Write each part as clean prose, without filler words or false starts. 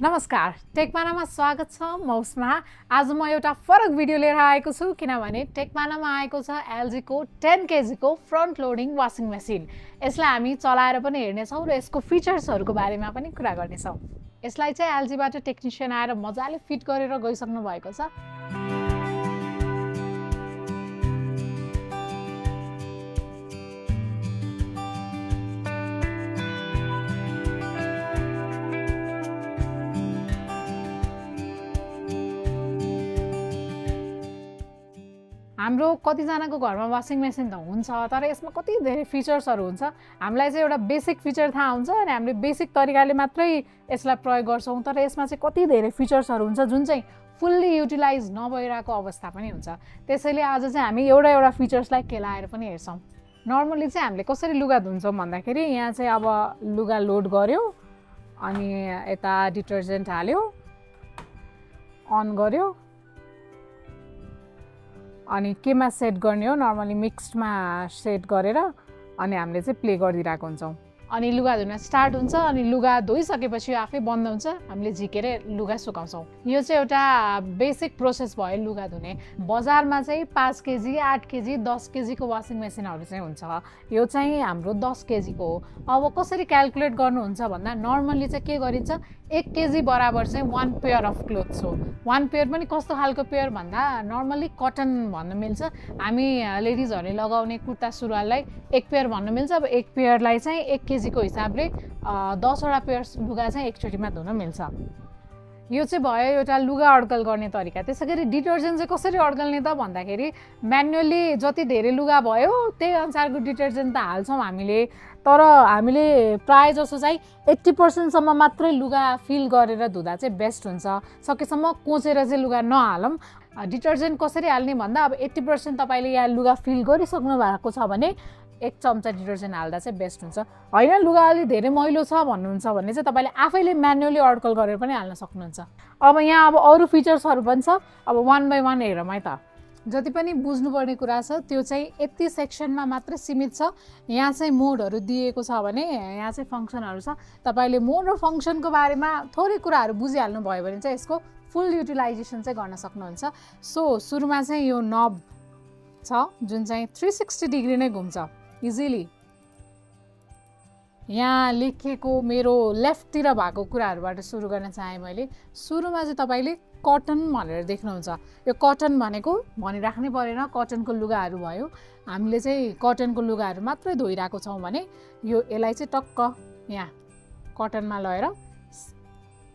नमस्कार, टेकपानामा स्वागत छ। म उसमा आज म एउटा फरक भिडियो लिएर आएको छु किनभने टेकपानामा आएको छ एलजी को 10 केजी को फ्रन्ट लोडिङ वासिङ मेसिन। यसलाई हामी चलाएर पनि हेर्नेछौँ र यसको फिचर्सहरूको बारेमा पनि कुरा गर्नेछौँ। यसलाई चाहिँ एलजीबाट टेक्निशियन आएर मजाले फिट गरेर गइसक्नु भएको छ। हाम्रो कतिजनाको घरमा वासिङ मेसिन त हुन्छ, तर यसमा कति धेरै फिचर्सहरू हुन्छ। हामीलाई चाहिँ एउटा बेसिक फिचर थाहा हुन्छ अनि हामीले बेसिक तरिकाले मात्रै यसलाई प्रयोग गर्छौँ, तर यसमा चाहिँ कति धेरै फिचर्सहरू हुन्छ जुन चाहिँ फुल्ली युटिलाइज नभइरहेको अवस्था पनि हुन्छ। त्यसैले आज चाहिँ हामी एउटा फिचर्सलाई केलाएर पनि हेर्छौँ। नर्मली चाहिँ हामीले कसरी लुगा धुन्छौँ भन्दाखेरि यहाँ चाहिँ अब लुगा लोड गर्यो अनि यता डिटर्जेन्ट हाल्यो, अन गर्यो अनि केमा सेट गर्ने हो, नर्मली मिक्स्डमा सेट गरेर अनि हामीले चाहिँ प्ले गरिदिरहेको हुन्छौँ। अनि लुगा धुन स्टार्ट हुन्छ अनि लुगा धोइसकेपछि आफै बन्द हुन्छ, हामीले झिकेर लुगा सुकाउँछौँ। यो चाहिँ एउटा बेसिक प्रोसेस भयो लुगा धुने। बजारमा चाहिँ 5 केजी, 8 केजी, 10 केजीको वासिङ मेसिनहरू चाहिँ हुन्छ। यो चाहिँ हाम्रो 10 केजीको हो। अब कसरी क्यालकुलेट गर्नुहुन्छ भन्दा नर्मली चाहिँ के गरिन्छ, 1 केजी बराबर चाहिँ 1 पेयर अफ क्लोथ्स हो। 1 पेयर पनि कस्तो खालको पेयर भन्दा नर्मली कटन भन्न मिल्छ। हामी लेडिजहरूले लगाउने कुर्ता सुरुवाललाई 1 पेयर भन्न मिल्छ। अब 1 पेयरलाई चाहिँ 1 केजीको हिसाबले 10 वटा पेयर लुगा चाहिँ एकचोटिमा धुन मिल्छ। यो चाहिँ भयो एउटा लुगा अड्कल गर्ने तरिका। त्यसै गरी डिटर्जेन्ट चाहिँ कसरी अड्कल्ने त भन्दाखेरि म्यानुअली जति धेरै लुगा भयो त्यही अनुसारको डिटर्जेन्ट त हाल्छौँ हामीले, तर हामीले प्रायः जसो चाहिँ 80% सम्म मात्रै लुगा फिल गरेर धुँदा चाहिँ बेस्ट हुन्छ। सकेसम्म कोचेर चाहिँ लुगा नहालौँ। डिटर्जेन्ट कसरी हाल्ने भन्दा अब 80% तपाईँले यहाँ लुगा फिल गरिसक्नु भएको छ भने 1 चम्चा डिटर्जेन्ट हाल्दा चाहिँ बेस्ट हुन्छ। होइन लुगा अलि धेरै मैलो छ भन्नुहुन्छ भने चाहिँ तपाईँले आफैले म्यानुअली अड्कल गरेर पनि हाल्न सक्नुहुन्छ। अब यहाँ अब अरू फिचर्सहरू पनि छ। अब 1 बाई 1 हेरौँ है त। जति पनि बुझ्नुपर्ने कुरा छ त्यो चाहिँ यति सेक्सनमा मात्रै सीमित छ। यहाँ चाहिँ मोडहरू दिएको छ भने यहाँ चाहिँ फङ्सनहरू छ। तपाईँले मोड र फङ्सनको बारेमा थोरै कुराहरू बुझिहाल्नु भयो भने चाहिँ यसको फुल युटिलाइजेसन चाहिँ गर्न सक्नुहुन्छ। सो सुरुमा चाहिँ यो नब छ जुन चाहिँ 360 डिग्री नै घुम्छ इजिली। यहाँ लेखिएको मेरो लेफ्टतिर भएको कुराहरूबाट सुरु गर्न चाहेँ मैले। सुरुमा चाहिँ तपाईँले कटन भनेर देख्नुहुन्छ। यो कटन भनेको भनिराख्नै परेन, कटनको लुगाहरू भयो। हामीले चाहिँ कटनको लुगाहरू मात्रै धोइरहेको छौँ भने यसलाई चाहिँ टक्क यहाँ कटनमा लगेर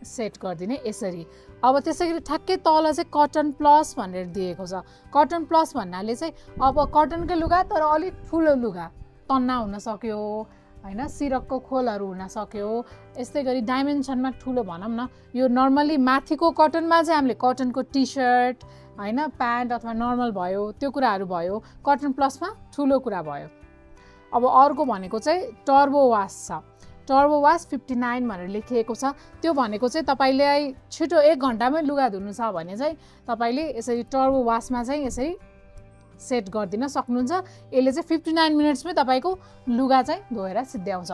सेट गरिदिने यसरी। अब त्यसै गरी ठ्याक्कै तल चाहिँ कटन प्लस भनेर दिएको छ। कटन प्लस भन्नाले चाहिँ अब कटनकै लुगा तर अलिक ठुलो लुगा, तन्ना हुन सक्यो होइन, सिरकको खोलहरू हुन सक्यो, यस्तै गरी डाइमेन्सनमा ठुलो भनौँ न। यो नर्मली माथिको कटनमा चाहिँ हामीले कटनको टी सर्ट होइन, प्यान्ट अथवा नर्मल भयो त्यो कुराहरू भयो। कटन प्लसमा ठुलो कुरा भयो। अब अर्को भनेको चाहिँ टर्बो वास छ। टर्बो वास 59 भनेर लेखिएको छ। त्यो भनेको चाहिँ तपाईँले छिटो 1 घन्टामै लुगा धुनु छ भने चाहिँ तपाईँले यसरी टर्बो वासमा चाहिँ यसरी सेट गरिदिन सक्नुहुन्छ। यसले चाहिँ 59 मिनट्समै तपाईँको लुगा चाहिँ धोएर सिद्ध्याउँछ।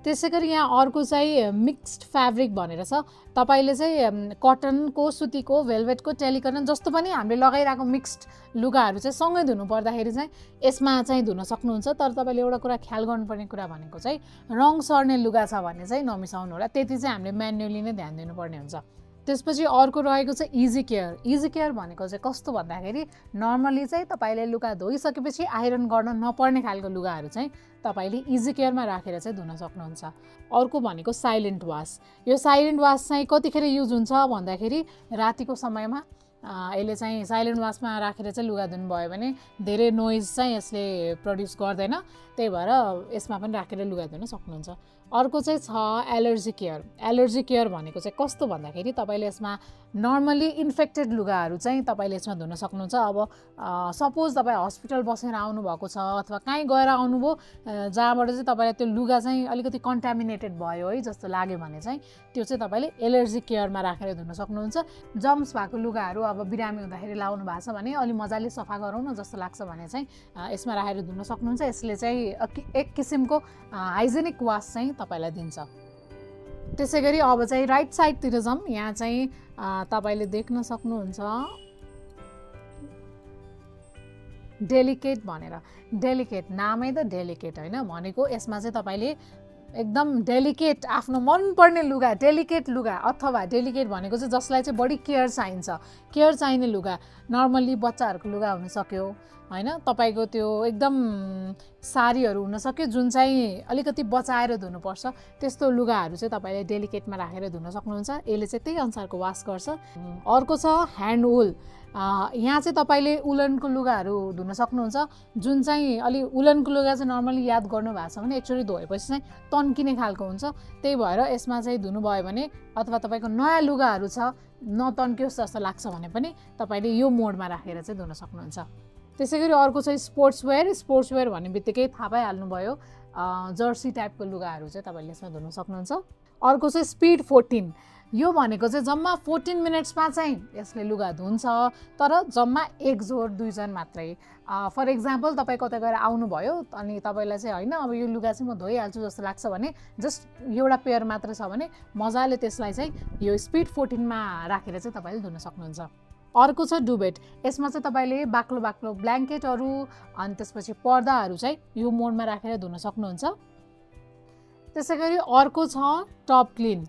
त्यसै गरी यहाँ अर्को चाहिँ मिक्स्ड फ्याब्रिक भनेर छ। तपाईँले चाहिँ कटनको, सुतीको, भेलभेटको, टेलिकटन जस्तो पनि हामीले लगाइरहेको मिक्स्ड लुगाहरू चाहिँ सँगै धुनु पर्दाखेरि चाहिँ यसमा चाहिँ धुन सक्नुहुन्छ। तर तपाईँले एउटा कुरा ख्याल गर्नुपर्ने कुरा भनेको चाहिँ रङ सर्ने लुगा छ भने चाहिँ नमिसाउनु होला। त्यति चाहिँ हामीले म्यानुअली नै ध्यान दिनुपर्ने हुन्छ। त्यसपछि अर्को रहेको चाहिँ इजी केयर। इजी केयर भनेको चाहिँ कस्तो भन्दाखेरि नर्मली चाहिँ तपाईँले लुगा धोइसकेपछि आइरन गर्न नपर्ने खालको लुगाहरू चाहिँ तपाईँले इजी केयरमा राखेर चाहिँ धुन सक्नुहुन्छ। अर्को भनेको साइलेन्ट वास। यो साइलेन्ट वास चाहिँ कतिखेर युज हुन्छ भन्दाखेरि रातिको समयमा यसले चाहिँ साइलेन्ट वासमा राखेर चाहिँ लुगा धुनुभयो भने धेरै नोइज चाहिँ यसले प्रड्युस गर्दैन, त्यही भएर यसमा पनि राखेर लुगा धुन सक्नुहुन्छ। अर्को चाहिँ छ एलर्जी केयर। एलर्जी केयर भनेको चाहिँ कस्तो भन्दाखेरि तपाईँले यसमा नर्मली इन्फेक्टेड लुगाहरू चाहिँ तपाईँले यसमा धुन सक्नुहुन्छ। अब सपोज तपाईँ हस्पिटल बसेर आउनुभएको छ अथवा कहीँ गएर आउनुभयो जहाँबाट चाहिँ तपाईँलाई त्यो लुगा चाहिँ अलिकति कन्टामिनेटेड भयो है जस्तो लाग्यो भने चाहिँ त्यो चाहिँ तपाईँले एलर्जी केयरमा राखेर धुन सक्नुहुन्छ। जम्स भएको लुगाहरू अब बिरामी हुँदाखेरि लाउनु भएको छ भने अलि मजाले सफा गरौँ न जस्तो लाग्छ भने चाहिँ यसमा राखेर धुन सक्नुहुन्छ। यसले चाहिँ एक किसिमको हाइजेनिक वास चाहिँ तपाईँलाई दिन्छ। त्यसै गरी अब चाहिँ राइट साइडतिर जाउँ। यहाँ चाहिँ तपाईँले देख्न सक्नुहुन्छ डेलिकेट भनेर। डेलिकेट नामै त डेलिकेट होइन, भनेको यसमा चाहिँ तपाईँले एकदम डेलिकेट आफ्नो मनपर्ने लुगा, डेलिकेट लुगा अथवा डेलिकेट भनेको चाहिँ जसलाई चाहिँ बढी केयर चाहिन्छ, केयर चाहिने लुगा। नर्मल्ली बच्चाहरूको लुगा हुन सक्यो होइन, तपाईँको त्यो एकदम साडीहरू हुन सक्यो जुन चाहिँ अलिकति बचाएर धुनुपर्छ, त्यस्तो लुगाहरू चाहिँ तपाईँले डेलिकेटमा राखेर धुन सक्नुहुन्छ। यसले चाहिँ त्यही अनुसारको वास गर्छ। अर्को छ ह्यान्ड वुल। यहाँ चाहिँ तपाईँले उलनको लुगाहरू धुन सक्नुहुन्छ, जुन चाहिँ अलि उलनको लुगा चाहिँ नर्मली याद गर्नु भएको छ भने एकचोटि धोएपछि चाहिँ तन्किने खालको हुन्छ। त्यही भएर यसमा चाहिँ धुनुभयो भने अथवा तपाईँको नयाँ लुगाहरू छ नतन्कियोस् जस्तो लाग्छ भने पनि तपाईँले यो मोडमा राखेर चाहिँ धुन सक्नुहुन्छ। त्यसै गरी अर्को चाहिँ स्पोर्ट्सवेयर। स्पोर्ट्सवेयर भन्ने बित्तिकै थाहा पाइहाल्नुभयो, जर्सी टाइपको लुगाहरू चाहिँ तपाईँले यसमा धुन सक्नुहुन्छ। अर्को चाहिँ स्पिड 14। यो भनेको चाहिँ जम्मा 14 मिनट्समा चाहिँ यसले लुगा धुन्छ, तर जम्मा एक जोर 2 जन मात्रै। फर इक्जाम्पल तपाईँ कतै गएर आउनुभयो अनि तपाईँलाई चाहिँ होइन अब यो लुगा चाहिँ म धोइहाल्छु जस्तो लाग्छ भने जस्ट एउटा पेयर मात्र छ भने मजाले त्यसलाई चाहिँ यो स्पिड 14मा राखेर चाहिँ तपाईँले धुन सक्नुहुन्छ। अर्को छ डुबेट। यसमा चाहिँ तपाईँले बाक्लो बाक्लो ब्ल्याङ्केटहरू अनि त्यसपछि पर्दाहरू चाहिँ यो मोडमा राखेर धुन सक्नुहुन्छ। त्यसै गरी अर्को छ टप क्लिन।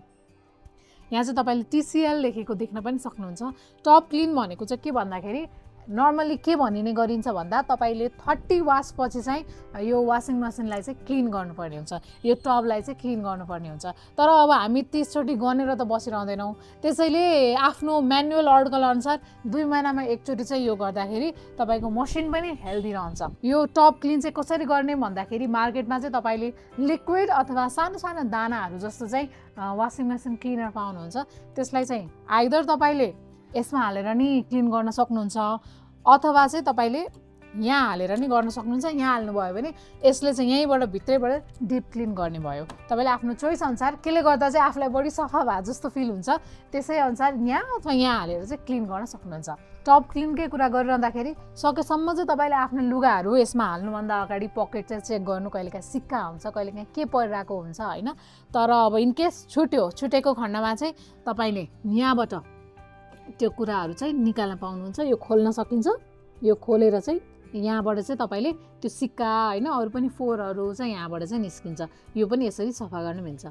यहाँ चाहिँ तपाईँले TCL लेखेको देख्न पनि सक्नुहुन्छ। टप क्लिन भनेको चाहिँ के भन्दाखेरि नर्मली के भनिने गरिन्छ भन्दा तपाईँले 30 वास पछि चाहिँ यो वासिङ मसिनलाई चाहिँ क्लिन गर्नुपर्ने हुन्छ, यो टबलाई चाहिँ क्लिन गर्नुपर्ने हुन्छ। तर अब हामी 30 चोटि गनेर त बसिरहँदैनौँ, त्यसैले आफ्नो म्यानुअल अड्कल अनुसार 2 महिनामा एकचोटि चाहिँ यो गर्दाखेरि तपाईँको मसिन पनि हेल्दी रहन्छ। यो टप क्लिन चाहिँ कसरी गर्ने भन्दाखेरि मार्केटमा चाहिँ तपाईँले लिक्विड अथवा सानो सानो दानाहरू जस्तो चाहिँ वासिङ मेसिन क्लिनर पाउनुहुन्छ। त्यसलाई चाहिँ आइदर तपाईँले यसमा हालेर नि क्लिन गर्न सक्नुहुन्छ अथवा चाहिँ तपाईँले यहाँ हालेर नि गर्न सक्नुहुन्छ। यहाँ हाल्नुभयो भने यसले चाहिँ यहीँबाट भित्रैबाट डिप क्लिन गर्ने भयो। तपाईँले आफ्नो चोइस अनुसार केले गर्दा चाहिँ आफूलाई बढी सफा भए जस्तो फिल हुन्छ त्यसै अनुसार यहाँ अथवा यहाँ हालेर चाहिँ क्लिन गर्न सक्नुहुन्छ। टप क्लिनकै कुरा गरिरहँदाखेरि सकेसम्म चाहिँ तपाईँले आफ्नो लुगाहरू यसमा हाल्नुभन्दा अगाडि पकेट चाहिँ चेक गर्नु, कहिलेकाहीँ सिक्का हुन्छ, कहिलेकाहीँ के परिरहेको हुन्छ होइन। तर अब इनकेस छुटेको खण्डमा चाहिँ तपाईँले यहाँबाट त्यो कुराहरू चाहिँ निकाल्न पाउनुहुन्छ। यो खोल्न सकिन्छ, यो खोलेर चाहिँ यहाँबाट चाहिँ तपाईँले त्यो सिक्का होइन अरू पनि फोहोरहरू चाहिँ यहाँबाट चाहिँ निस्किन्छ। यो पनि यसरी सफा गर्न मिल्छ।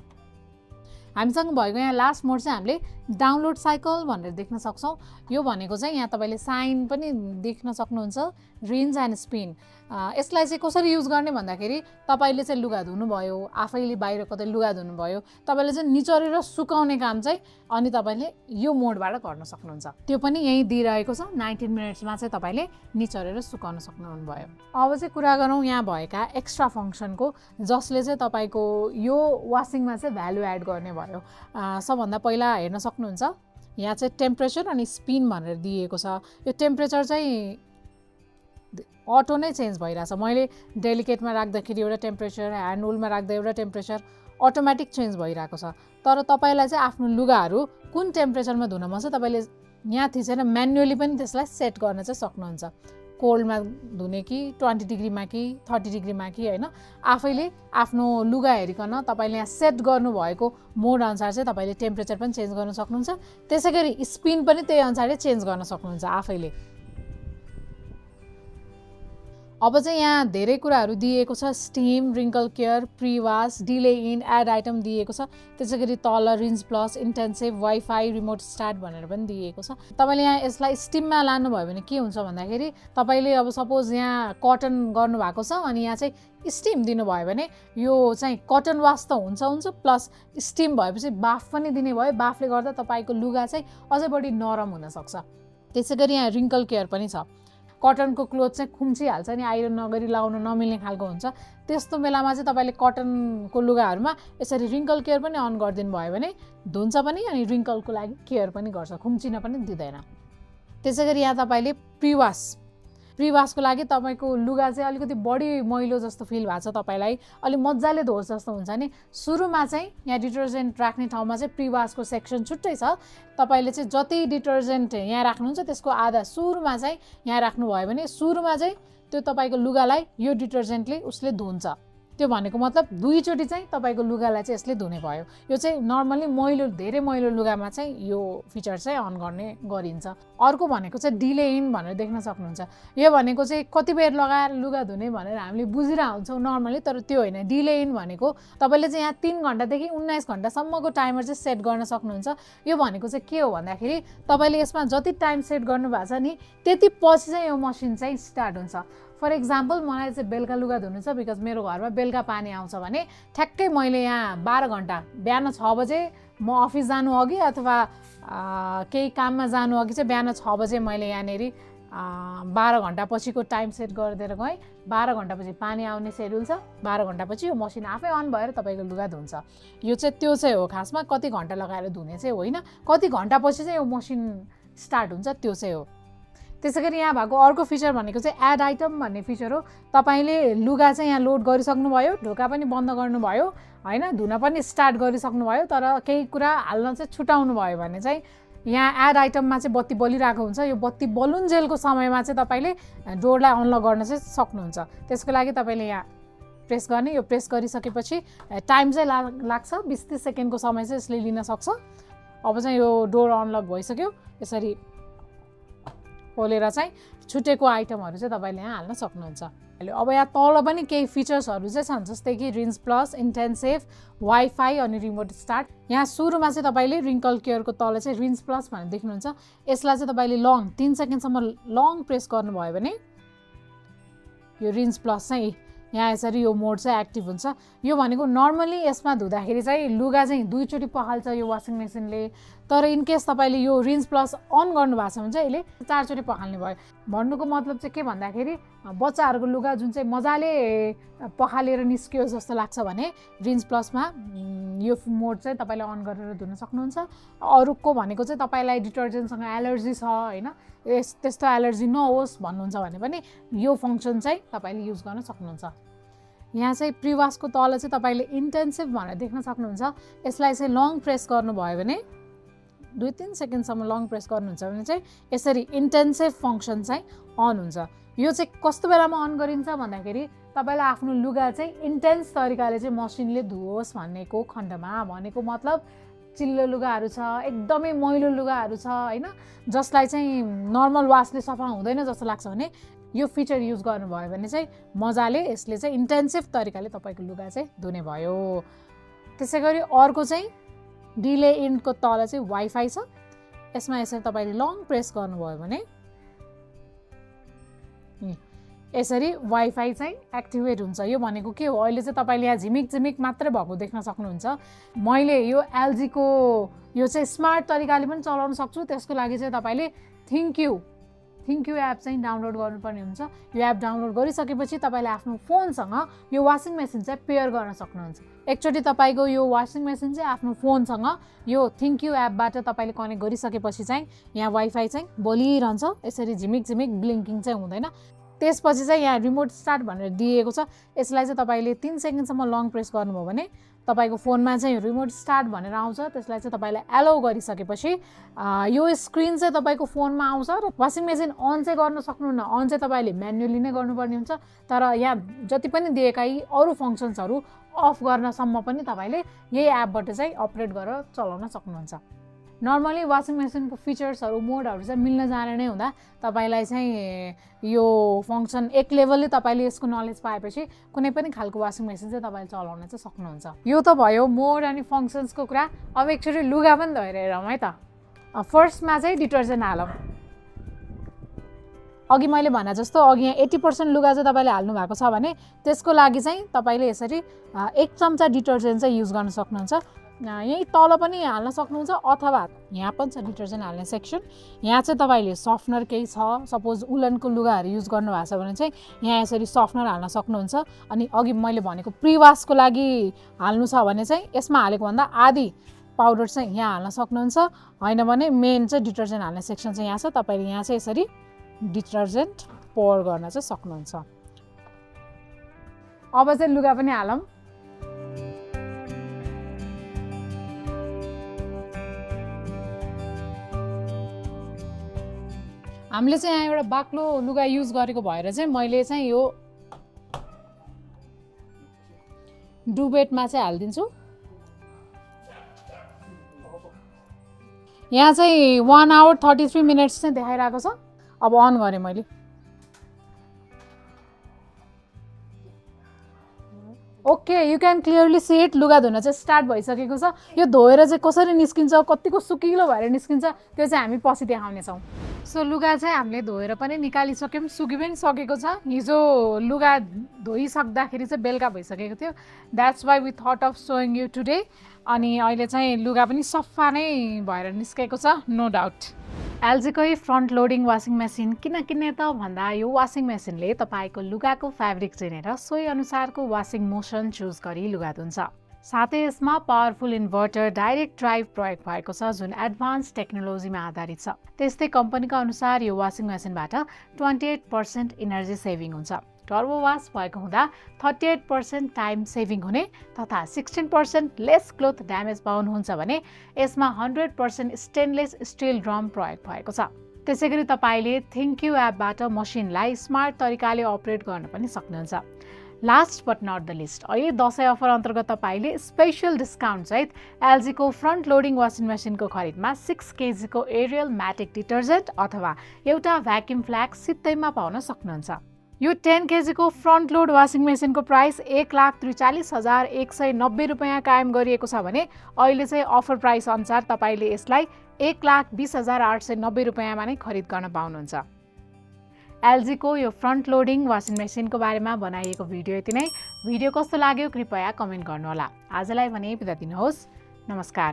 हामीसँग भएको यहाँ लास्ट मोड चाहिँ हामीले डाउनलोड साइकल भनेर देख्न सक्छौँ। यो भनेको चाहिँ यहाँ तपाईँले साइन पनि देख्न सक्नुहुन्छ, रिन्स एन्ड स्पिन। यसलाई चाहिँ कसरी युज गर्ने भन्दाखेरि तपाईँले चाहिँ लुगा धुनुभयो, आफैले बाहिर कतै लुगा धुनुभयो, तपाईँले चाहिँ निचोरेर सुकाउने काम चाहिँ अनि तपाईँले यो मोडबाट गर्न सक्नुहुन्छ। त्यो पनि यहीँ दिइरहेको छ, 19 मिनट्समा चाहिँ तपाईँले निचोरेर सुकाउन सक्नुभयो। अब चाहिँ कुरा गरौँ यहाँ भएका एक्स्ट्रा फङ्सनको, जसले चाहिँ तपाईँको यो वासिङमा चाहिँ भ्यालु एड गर्ने भयो। सबभन्दा पहिला हेर्न सक्नुहुन्छ यहाँ चाहिँ टेम्परेचर अनि स्पिन भनेर दिएको छ। यो टेम्परेचर चाहिँ अटो नै चेन्ज भइरहेछ। मैले डेलिकेटमा राख्दाखेरि एउटा टेम्परेचर, ह्यान्ड वुलमा राख्दा एउटा टेम्परेचर अटोमेटिक चेन्ज भइरहेको छ। तर तपाईँलाई चाहिँ आफ्नो लुगाहरू कुन टेम्परेचरमा धुन मन छ तपाईँले यहाँ थिचेर म्यानुअली पनि त्यसलाई सेट गर्न चाहिँ सक्नुहुन्छ। कोल्डमा धुने कि 20 डिग्रीमा कि 30 डिग्रीमा कि होइन, आफैले आफ्नो लुगा हेरिकन तपाईँले यहाँ सेट गर्नुभएको मोड अनुसार चाहिँ तपाईँले टेम्परेचर पनि चेन्ज गर्न सक्नुहुन्छ। त्यसै गरी स्पिन पनि त्यही अनुसारले चेन्ज गर्न सक्नुहुन्छ आफैले। अब चाहिँ यहाँ धेरै कुराहरू दिएको छ, steam, wrinkle care, prewash, delay in, add item दिएको छ। त्यसै गरी तल rinse plus, intensive, WiFi, remote start भनेर पनि दिएको छ। तपाईँले यहाँ यसलाई स्टिममा लानुभयो भने के हुन्छ भन्दाखेरि तपाईँले अब सपोज यहाँ कटन गर्नुभएको छ अनि यहाँ चाहिँ स्टिम दिनुभयो भने यो चाहिँ कटन वास त हुन्छ प्लस स्टिम भएपछि बाफ पनि दिने भयो। बाफले गर्दा तपाईँको लुगा चाहिँ अझै बढी नरम हुनसक्छ। त्यसै गरी यहाँ रिङ्कल केयर पनि छ। कटनको क्लोथ चाहिँ खुम्चिहाल्छ नि, आइरन नगरी लाउन नमिल्ने खालको हुन्छ, त्यस्तो बेलामा चाहिँ तपाईँले कटनको लुगाहरूमा यसरी रिङ्कल केयर पनि अन गरिदिनु भयो भने धुन्छ पनि अनि रिङ्कलको लागि केयर पनि गर्छ, खुम्चिन पनि दिँदैन। त्यसै गरी यहाँ तपाईँले प्रिवासको लागि तपाईँको लुगा चाहिँ अलिकति बढी मैलो जस्तो फिल भएको छ, तपाईँलाई अलिक मजाले धोस् जस्तो हुन्छ नि, सुरुमा चाहिँ यहाँ डिटर्जेन्ट राख्ने ठाउँमा चाहिँ प्रिवासको सेक्सन छुट्टै छ। तपाईँले चाहिँ जति डिटर्जेन्ट यहाँ राख्नुहुन्छ त्यसको आधा सुरुमा चाहिँ यहाँ राख्नुभयो भने सुरुमा चाहिँ त्यो तपाईँको लुगालाई यो डिटर्जेन्टले उसले धुन्छ। त्यो भनेको मतलब दुईचोटि चाहिँ तपाईको लुगालाई चाहिँ यसले धुने भयो। यो चाहिँ नर्मली मैलो धेरै मैलो लुगामा चाहिँ यो फिचर चाहिँ अन गर्ने गरिन्छ। अर्को भनेको चाहिँ डिले इन भनेर देख्न सक्नुहुन्छ। यो भनेको चाहिँ कति बेर लगाएर लुगा धुने भनेर हामीले बुझिरहेको हुन्छौँ नर्मली, तर त्यो होइन। डिले इन भनेको तपाईँले चाहिँ यहाँ 3 घण्टादेखि 19 घण्टासम्मको टाइमर चाहिँ सेट गर्न सक्नुहुन्छ। यो भनेको चाहिँ के हो भन्दाखेरि तपाईँले यसमा जति टाइम सेट गर्नुभएको छ नि त्यति पछि चाहिँ यो मसिन चाहिँ स्टार्ट हुन्छ। फर इक्जाम्पल मलाई चाहिँ बेलुका लुगा धुनु छ, बिकज मेरो घरमा बेलुका पानी आउँछ भने ठ्याक्कै मैले यहाँ 12 घण्टा बिहान 6 बजे म अफिस जानु अघि अथवा केही काममा जानु अघि चाहिँ बिहान 6 बजे मैले यहाँनेरि 12 घण्टा पछिको टाइम सेट गरिदिएर गएँ। 12 घण्टापछि पानी आउने सेड्युल छ, 12 घण्टापछि यो मसिन आफै अन भएर तपाईँको लुगा धुन्छ। यो चाहिँ त्यो चाहिँ हो खासमा, कति घण्टा लगाएर धुने चाहिँ होइन, कति घण्टापछि चाहिँ यो मसिन स्टार्ट हुन्छ त्यो चाहिँ हो। त्यसै गरी यहाँ भएको अर्को फिचर भनेको चाहिँ एड आइटम भन्ने फिचर हो। तपाईँले लुगा चाहिँ यहाँ लोड गरिसक्नुभयो, ढोका पनि बन्द गर्नुभयो होइन, धुन पनि स्टार्ट गरिसक्नुभयो, तर केही कुरा हाल्न चाहिँ छुटाउनु भयो भने चाहिँ यहाँ एड आइटममा चाहिँ बत्ती बलिरहेको हुन्छ। यो बत्ती बलुन्जेलको समयमा चाहिँ तपाईँले डोरलाई अनलक गर्न चाहिँ सक्नुहुन्छ। त्यसको लागि तपाईँले यहाँ प्रेस गर्ने, यो प्रेस गरिसकेपछि टाइम चाहिँ लाग्छ 20-30 सेकेन्डको समय चाहिँ यसले लिन सक्छ। अब चाहिँ यो डोर अनलक भइसक्यो। यसरी खोलेर चाहिँ छुटेको आइटमहरू चाहिँ तपाईँले यहाँ हाल्न सक्नुहुन्छ। अब यहाँ तल पनि केही फिचर्सहरू चाहिँ छन्, जस्तै कि रिन्स प्लस, इन्टेन्सिभ, वाइफाई अनि रिमोट स्टार्ट। यहाँ सुरुमा चाहिँ तपाईँले रिङ्कल केयरको तल चाहिँ रिन्स प्लस भनेर देख्नुहुन्छ। यसलाई चाहिँ तपाईँले 3 सेकेन्डसम्म लङ प्रेस गर्नुभयो भने यो रिन्स प्लस चाहिँ यहाँ यसरी यो मोड चाहिँ एक्टिभ हुन्छ। यो भनेको नर्मली यसमा धुँदाखेरि चाहिँ लुगा चाहिँ दुईचोटि पखाल्छ यो वासिङ मेसिनले, तर इनकेस तपाईँले यो रिन्स प्लस अन गर्नुभएको छ भने चाहिँ यसले 4 चोटि पखाल्ने भयो। भन्नुको मतलब चाहिँ के भन्दाखेरि बच्चाहरूको लुगा जुन चाहिँ मजाले पखालेर निस्कियो जस्तो लाग्छ भने रिन्स प्लसमा यो मोड चाहिँ तपाईँले अन गरेर धुन सक्नुहुन्छ। अरूको भनेको चाहिँ तपाईँलाई डिटर्जेन्टसँग एलर्जी छ होइन, त्यस्तो एलर्जी नहोस् भन्नुहुन्छ भने पनि यो फङ्सन चाहिँ तपाईँले युज गर्न सक्नुहुन्छ। यहाँ चाहिँ प्रिवासको तल चाहिँ तपाईँले इन्टेन्सिभ भनेर देख्न सक्नुहुन्छ। यसलाई चाहिँ लङ प्रेस गर्नुभयो भने 2-3 सेकेन्डसम्म लङ प्रेस गर्नुहुन्छ भने चाहिँ यसरी इन्टेन्सिभ फङ्सन चाहिँ अन हुन्छ। यो चाहिँ कस्तो बेलामा अन गरिन्छ भन्दाखेरि तपाईँलाई आफ्नो लुगा चाहिँ इन्टेन्स तरिकाले चाहिँ मसिनले धुओस् भन्नेको खण्डमा, भनेको मतलब चिल्लो लुगाहरू छ, एकदमै मैलो लुगाहरू छ होइन, जसलाई चाहिँ नर्मल वासले सफा हुँदैन जस्तो लाग्छ भने यो फिचर युज गर्नुभयो भने चाहिँ मजाले यसले चाहिँ इन्टेन्सिभ तरिकाले तपाईँको लुगा चाहिँ धुने भयो। त्यसै गरी अर्को चाहिँ डिले इनको तल चाहिँ वाइफाई छ। यसमा यसरी तपाईँले लङ प्रेस गर्नुभयो भने यसरी वाइफाई चाहिँ एक्टिभेट हुन्छ। यो भनेको के हो, अहिले चाहिँ तपाईँले यहाँ झिमिक झिमिक मात्रै भएको देख्न सक्नुहुन्छ। मैले यो एलजीको यो चाहिँ स्मार्ट तरिकाले पनि चलाउन सक्छु। त्यसको लागि चाहिँ तपाईँले थ्याङ्क यू एप चाहिँ डाउनलोड गर्नुपर्ने हुन्छ। यो एप डाउनलोड गरिसकेपछि तपाईँले आफ्नो फोनसँग यो वासिङ मेसिन चाहिँ पेयर गर्न सक्नुहुन्छ। एकचोटि तपाईँको यो वासिङ मेसिन चाहिँ आफ्नो फोनसँग यो थ्याङ्क यू एपबाट तपाईँले कनेक्ट गरिसकेपछि चाहिँ यहाँ वाइफाई चाहिँ बोलिरहन्छ, यसरी झिमिक झिमिक ब्लिङ्किङ चाहिँ हुँदैन। त्यसपछि चाहिँ यहाँ रिमोट स्टार्ट भनेर दिएको छ। यसलाई चाहिँ तपाईँले 3 सेकेन्डसम्म लङ प्रेस गर्नुभयो भने तपाईँको फोनमा चाहिँ रिमोट स्टार्ट भनेर आउँछ। त्यसलाई चाहिँ तपाईँले एलाउ गरिसकेपछि यो स्क्रिन चाहिँ तपाईँको फोनमा आउँछ र वासिङ मेसिन अन चाहिँ गर्न सक्नुहुन्न। अन चाहिँ तपाईँले म्यानुअली नै गर्नुपर्ने हुन्छ, तर यहाँ जति पनि दिएका यी अरू फङ्सन्सहरू अफ गर्नसम्म पनि तपाईँले यही एपबाट चाहिँ अपरेट गरेर चलाउन सक्नुहुन्छ। नर्मली वासिङ मेसिनको फिचर्सहरू मोडहरू चाहिँ मिल्न जाने नै हुँदा तपाईँलाई चाहिँ यो फङ्सन एक लेभलले तपाईँले यसको नलेज पाएपछि कुनै पनि खालको वासिङ मेसिन चाहिँ तपाईँले चलाउन चाहिँ सक्नुहुन्छ। यो त भयो मोड अनि फङ्सन्सको कुरा। अब एकचोटि लुगा पनि धोएर हेरौँ है त। फर्स्टमा चाहिँ डिटर्जेन्ट हालौँ। अघि मैले भने जस्तो अघि यहाँ 80% लुगा चाहिँ तपाईँले हाल्नु भएको छ भने त्यसको लागि चाहिँ तपाईँले यसरी 1 चम्चा डिटर्जेन्ट चाहिँ युज गर्न सक्नुहुन्छ। यही तल पनि हाल्न सक्नुहुन्छ अथवा यहाँ पनि छ डिटर्जेन्ट हाल्ने सेक्सन। यहाँ चाहिँ तपाईँले सफ्टनर केही छ, सपोज उलनको लुगाहरू युज गर्नुभएको छ भने चाहिँ यहाँ यसरी सफ्टनर हाल्न सक्नुहुन्छ। अनि अघि मैले भनेको प्रिवासको लागि हाल्नु छ भने चाहिँ यसमा हालेको भन्दा आधी पाउडर चाहिँ यहाँ हाल्न सक्नुहुन्छ। होइन भने मेन चाहिँ डिटर्जेन्ट हाल्ने सेक्सन चाहिँ यहाँ छ, तपाईँले यहाँ चाहिँ यसरी डिटर्जेन्ट पोर गर्न चाहिँ सक्नुहुन्छ। अब चाहिँ लुगा पनि हालौँ। हामीले चाहिँ यहाँ एउटा बाक्लो लुगा युज गरेको भएर चाहिँ मैले चाहिँ यो डुबेटमा चाहिँ हालिदिन्छु। यहाँ चाहिँ 1 hour 33 minutes चाहिँ देखाइरहेको छ। अब अन गरेँ मैले। Okay, you can clearly see it. लुगा धुन चाहिँ स्टार्ट भइसकेको छ। यो धोएर चाहिँ कसरी निस्किन्छ, कतिको सुकिलो भएर निस्किन्छ त्यो चाहिँ हामी पछि देखाउनेछौँ। सो लुगा चाहिँ हामीले धोएर पनि निकालिसक्यौँ, सुकि पनि सकेको छ। हिजो लुगा धोइसक्दाखेरि चाहिँ बेलुका भइसकेको थियो। That's why we thought of showing you today. अनि अहिले चाहिँ लुगा पनि सफा नै भएर निस्केको छ, नो डाउट। एलजीकै फ्रन्ट लोडिङ वासिङ मेसिन किन किन्ने त भन्दा यो वासिङ मेसिनले तपाईँको लुगाको फ्याब्रिक चिनेर सोही अनुसारको वासिङ मोसन चुज गरी लुगा धुन्छ। साथै यसमा पावरफुल इन्भर्टर डाइरेक्ट ड्राइभ प्रयोग भएको छ जुन एडभान्स टेक्नोलोजीमा आधारित छ। त्यस्तै कम्पनीका अनुसार यो वासिङ मेसिनबाट 28% इनर्जी सेभिङ हुन्छ। टर्बो वास भएको हुँदा 38% टाइम सेभिङ हुने तथा 16% लेस क्लोथ ड्यामेज पाउनुहुन्छ भने यसमा 100% स्टेनलेस स्टिल ड्रम प्रयोग भएको छ। त्यसैगरी तपाईले थिङ्क यू एपबाट मसिनलाई स्मार्ट तरिकाले अपरेट गर्न पनि सक्नुहुन्छ। Last but not the least, अहिले दसैँ अफर अन्तर्गत तपाईले स्पेशल डिस्काउन्ट सहित एलजीको फ्रन्ट लोडिङ वासिङ मेसिनको खरिदमा 6 kg को एरियल म्याटिक डिटर्जेन्ट अथवा एउटा भ्याक्युम फ्ल्याग सित्तैमा पाउन सक्नुहुन्छ। यो 10 kg को फ्रन्ट लोड वासिङ मेसिनको प्राइस 1,43,190 रुपियाँ कायम गरिएको छ भने अहिले चाहिँ अफर प्राइस अनुसार तपाईले यसलाई 1,20,890 रुपियाँमा नै खरिद गर्न पाउनुहुन्छ। एलजीको यो फ्रन्ट लोडिङ वासिङ मेसिनको बारेमा बनाइएको भिडियो यति नै। भिडियो कस्तो लाग्यो कृपया कमेन्ट गर्नुहोला। आजलाई भने बिदा दिनुहोस्। नमस्कार।